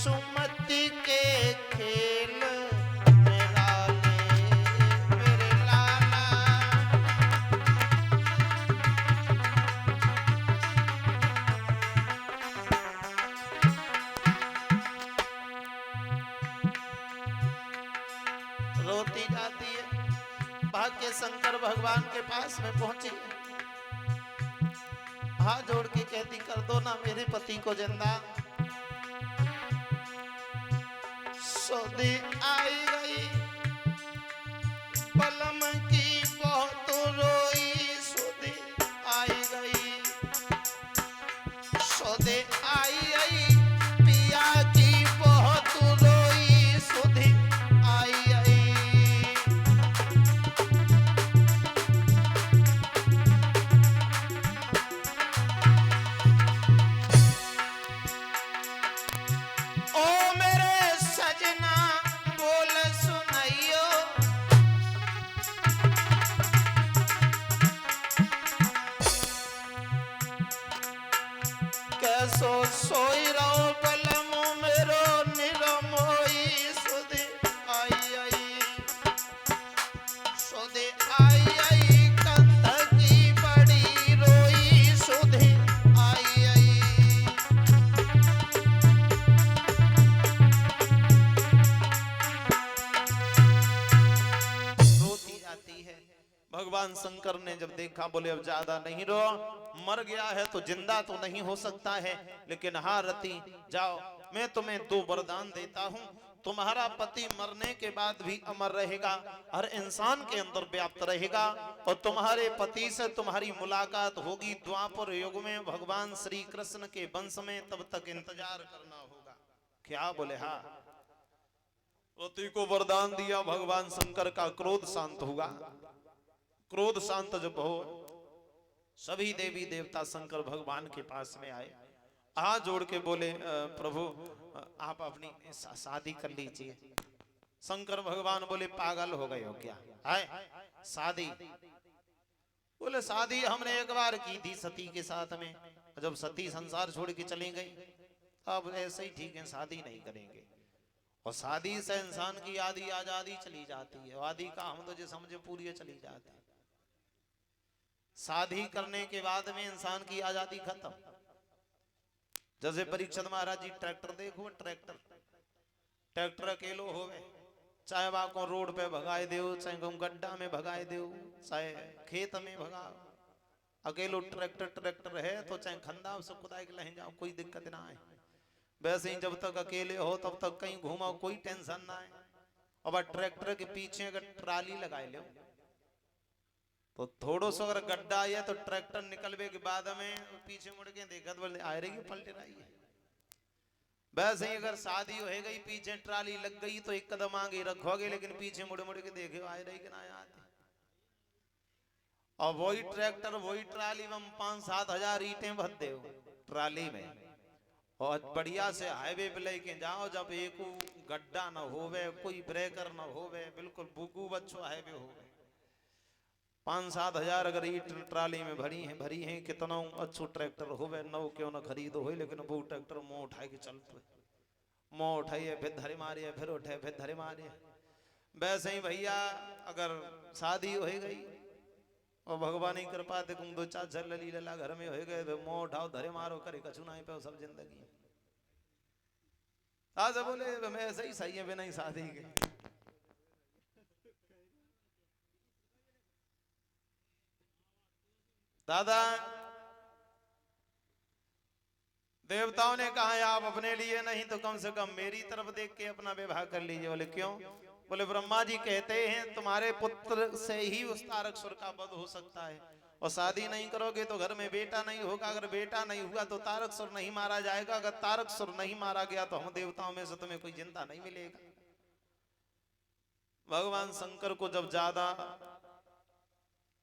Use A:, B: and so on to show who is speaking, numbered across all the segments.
A: सुमति के खेल निराले मेरे लाला। रोती जाती है, भाग्य शंकर भगवान के पास में पहुंची है, हाथ जोड़ के कहती कर दो ना मेरे पति को जिंदा। सौदी आई गई बलम की बहुत रोई, सौदी आई गई, सौदी आई गई पिया की बहुत रोई, सौदी आई गई। ओ मेरे सजना बोल सुनाइयो, कैसो सोई रहो बलमो मेरो निरमोई, सुधे आई आई, सुधे आई आई कंध की बड़ी रोई, सुधे आई आई। रोती जाती है। भगवान शंकर ने जब देखा बोले अब ज्यादा नहीं रो, मर गया है तो जिंदा तो नहीं हो सकता है, लेकिन हाँ रति जाओ मैं तुम्हें 2 वरदान देता हूँ। तुम्हारा पति मरने के बाद भी अमर रहेगा, हर इंसान के अंदर व्याप्त रहेगा, और तुम्हारे पति से तुम्हारी मुलाकात होगी द्वापर युग में भगवान श्री कृष्ण के वंश में, तब तक इंतजार करना होगा। क्या बोले हाँ। रति को वरदान दिया, भगवान शंकर का क्रोध शांत हुआ। क्रोध शांत जब हो, सभी देवी देवता शंकर भगवान के पास में आए, हाथ जोड़ के बोले प्रभु आप अपनी शादी कर लीजिए। शंकर भगवान बोले पागल हो गए हो क्या है शादी? बोले शादी हमने एक बार की थी सती के साथ में, जब सती संसार छोड़ के चली गई, अब ऐसे ही ठीक है शादी नहीं करेंगे। और शादी से इंसान की आधी आजादी चली जाती है, आदि का हम तो जो समझे पूरी चली जाती है। शादी करने के बाद में इंसान की आजादी खत्म। जैसे परीक्षित महाराज जी ट्रैक्टर देखो, ट्रैक्टर अकेलो हो गए, चाहे वहां को रोड पे भगाए दो, चाहे गड्ढा में भगाए दो, चाहे खेत में भगाओ, अकेलो ट्रैक्टर है तो चाहे खंदा से खुदाई के ले जाओ, कोई दिक्कत ना है। वैसे ही जब तक अकेले हो तब तक कहीं घूमाओ, कोई टेंशन ना है। अब ट्रैक्टर के पीछे अगर ट्राली लगाए लो तो थोड़ो सो अगर गड्ढा है तो ट्रैक्टर निकलने के बाद में पीछे मुड़ के देखा तो बोले आ रही है, पलट रही है। वैसे ही अगर शादी हो गई पीछे ट्राली लग गई तो एक कदम आगे रखोगे, लेकिन पीछे मुड़ मुड़ के देखे आ रही कि ना आती। और वही ट्रैक्टर वही ट्राली में 5-7 हजार ईंटें भर दे ट्राली में, और बढ़िया से हाईवे पे लेके जाओ, जब एक गड्ढा न होवे, कोई ब्रेकर न होवे, बिल्कुल बुकू बच्चो हाईवे होवे, 5-7 हजार अगर ईट ट्राली में भरी है कितना अच्छो ट्रैक्टर होवे, नौ क्यों न खरीदो हो, लेकिन वो ट्रैक्टर मुंह उठाए के चलते, मुंह उठाइए फिर धरे मारिए, फिर उठे फिर धरे मारिए। वैसे ही भैया अगर शादी हो गई और भगवान की कृपा से तुम 2-4 झल लीला घर में हो गए, मुंह उठाओ धरे मारो करे कछु नहीं पे सब जिंदगी। आज बोले मैं ऐसे ही सही है बिना ही शादी के। दादा देवताओं ने कहा आप अपने लिए नहीं तो कम से कम मेरी तरफ देख के अपना विवाह कर लीजिए। बोले क्यों? बोले ब्रह्मा जी कहते हैं तुम्हारे पुत्र से ही उस तारकासुर का वध हो सकता है, और शादी नहीं करोगे तो घर में बेटा नहीं होगा, अगर बेटा नहीं हुआ तो तारकासुर नहीं मारा जाएगा, अगर तारकासुर नहीं मारा गया तो हम देवताओं में से तुम्हें कोई जिंदा नहीं मिलेगा। भगवान शंकर को जब ज्यादा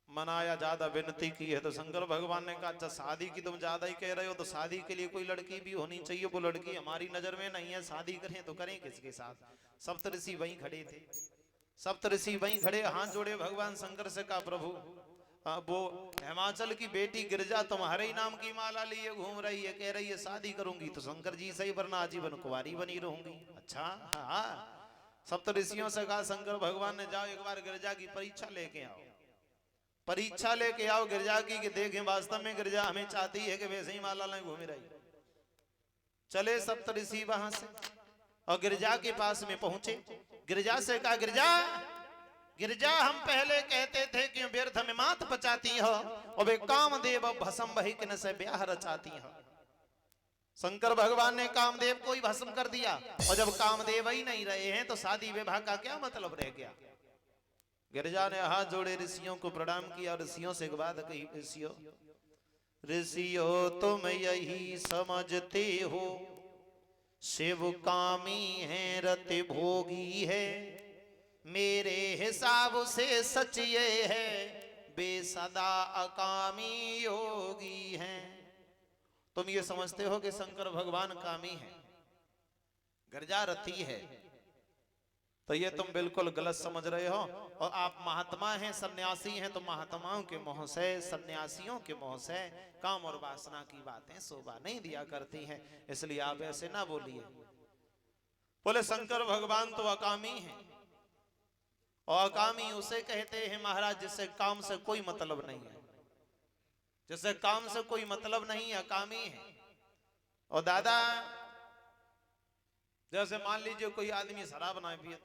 A: मनाया, ज्यादा विनती की है, तो शंकर भगवान ने कहा अच्छा शादी की तुम ज्यादा ही कह रहे हो तो शादी के लिए कोई लड़की भी होनी चाहिए। वो लड़की हमारी नजर में नहीं है, शादी करें तो करें किसके साथ? सप्तऋषि वहीं खड़े थे, सप्तऋषि वहीं खड़े हाथ जोड़े भगवान शंकर से कहा प्रभु वो हिमाचल की बेटी गिरजा तुम्हारे ही नाम की माला लिए घूम रही है, कह रही है शादी करूंगी तो शंकर जी से ही, वरना आजीवन कुंवारी बनी रहूंगी। अच्छा हाँ, सप्त ऋषियों से कहा शंकर भगवान ने जाओ एक बार गिरजा की परीक्षा लेके आओ, परीक्षा लेके आओ गिरजा की कि देखें वास्तव में गिरजा हमें चाहती है कि वैसे ही माला लें घूम रही। चले सप्त ऋषि वहां से और गिरजा के पास में पहुंचे। गिरजा से कहा गिरजा, गिरजा हम पहले कहते थे कि व्यर्थ में मात पचाती हो और वे कामदेव भस्म वही किन से ब्याह रचाती हो। शंकर भगवान ने कामदेव को ही भस्म कर दिया और जब कामदेव ही नहीं रहे हैं तो शादी विवाह का क्या मतलब रह गया। गिरजा ने हाथ जोड़े ऋषियों को प्रणाम किया और ऋषियों से एक बात कही, ऋषियों ऋषियों तुम यही समझते हो शिव कामी है रति भोगी है, मेरे हिसाब से सच ये है बेसदा अकामी योगी हैं। तुम ये समझते हो कि शंकर भगवान कामी है, गिरजा रति है, तो ये तुम बिल्कुल गलत समझ रहे हो। और आप महात्मा हैं, सन्यासी हैं, तो महात्माओं के मोह से, सन्यासियों के मोह से काम और वासना की बातें शोभा नहीं दिया करती हैं, इसलिए आप ऐसे ना बोलिए। बोले शंकर भगवान तो अकामी हैं, और अकामी उसे कहते हैं महाराज जिससे काम से कोई मतलब नहीं है, जिससे काम से कोई मतलब नहीं, अकामी है। और दादा जैसे मान लीजिए कोई आदमी शराब ना पिए,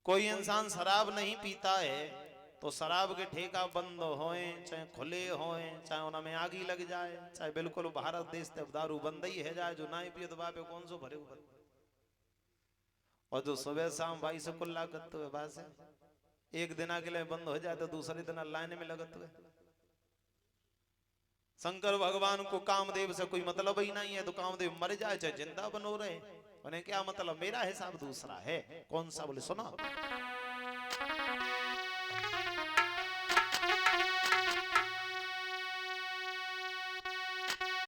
A: कोई इंसान शराब नहीं पीता है तो शराब के ठेका बंद होए चाहे खुले होए, चाहे उनमें आगी लग जाए, चाहे बिल्कुल भारत देश तब दारू बंद ही है जाए, जो ना पिए तो बापे कौन सो भरे ऊपर। और जो सुबह शाम भाई से कुल्ला करते हुए बात है, एक दिन के लिए बंद हो जाए तो दूसरे दिन लाइन में लगते हुए। शंकर भगवान को कामदेव से कोई मतलब ही नहीं है, तो कामदेव मर जाए चाहे जिंदा बनो रहे, उन्हें क्या मतलब, मेरा हिसाब दूसरा है। कौन सा, बोले सुना।